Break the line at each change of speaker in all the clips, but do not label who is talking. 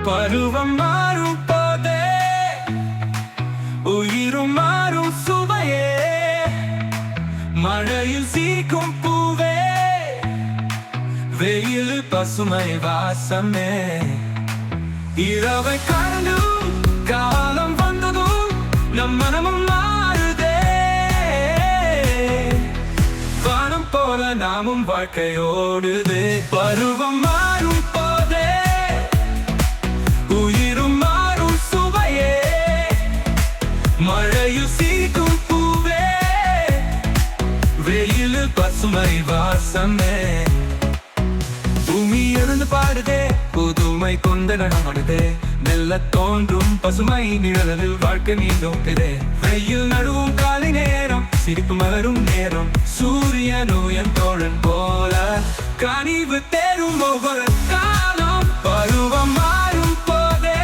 பருவம் மாறும் போதே உயிரும் மாறும் சுவையே, மழையில் சீக்கும் பூவே, வெயில் பசுமை வாசமே. இரவை கடந்தும் காலம் வந்ததும் நம் மனமும் மாறுதே. வானம் போல நாமும் வாழ்க்கையோடுதே. பருவம் மாறும் போதே உயிரும் மாறும் சுவையே, மழையில் சீக்கும் பூவே, வெயில் பசுமை வாசமே. பூமி எழுந்து பாடுதே, புதுமை கொண்ட நடமாடுதே, மெல்ல தோன்றும் பசுமை நிழலில் வாழ்க்கை நீந்தோக்குதே. வெயில் நடுவும் காலை நேரம், சிரிப்பு மலரும் நேரம், சூரியனோ என் தோழன் போல கனிவு தேரும் ஒவ்வொரு காலம். பருவம் மாறும் போதே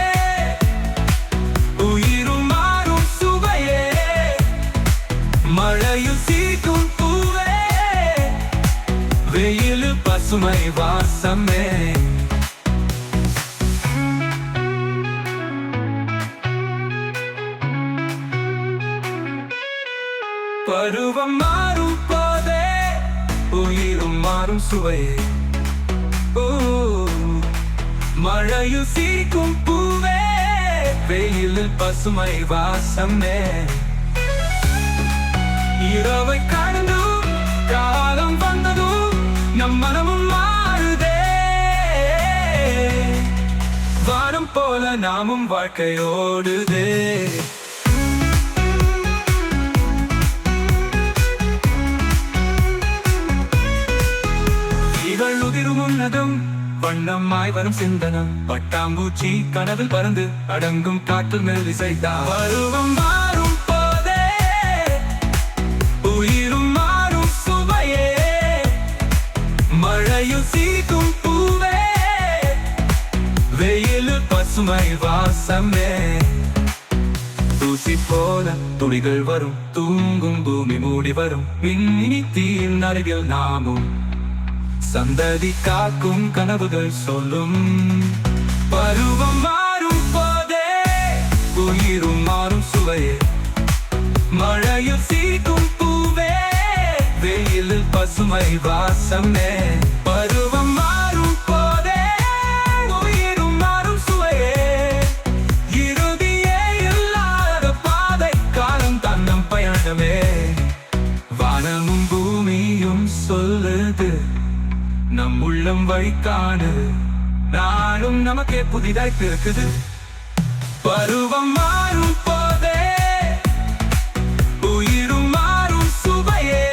உயிரும் மாறும் சுவையே, மழையில் சீக்கும் பூவே, வெயில் பசுமை வாசமே. பருவம் மாறும் போதே உயிரும் மாறும் சுவையே, மழையில் சீக்கும் பூவே, வெயில் பசுமை வாசமே. இரவை கடந்தும் காலம் வந்ததும் நம் மனமும் மாறுதே. வானம் போல நாமும் வாழ்க்கையோடுதே. இவள் உதிரும் உன்னதும் வண்ணமாய் வரும் சிந்தனம், பட்டாம்பூச்சி கனவில் பறந்து அடங்கும் காற்று மேல் இசைத்தான். பருவம் மாறும் போதே உயிரும் மாறும் சுவையே, மழையில் சீக்கும் பூவே, வெயில் பசுமை வாசமே. தூசி போல துளிகள் வரும், தூங்கும் பூமி மூடி வரும், மின்மினி தீயின் அருகில் நாமும் சந்ததி காக்கும் கனவுகள் சொல்லும். பருவம் மாறும் போதே உயிரும் மாறும் சுவையே, மழையில் சீக்கும் பூவே, வெயில் பசுமை வாசமே. பருவம் மாறும் போதே உயிரும் மாறும் சுவையே, இறுதியே இல்லாத பாதை, காலம் தன்னம் பயணமே. வானமும் பூமியும் சொல்லுது, நம் உள்ளம் வைக்கானு, நானும் நமக்கே புதிதாய் பிறக்குது. பருவம் மாறும் போதே உயிரும் மாறும் சுவையே,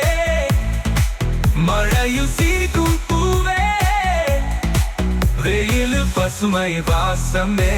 மழையில் சீக்கும் பூவே, வெயில் பசுமை வாசமே.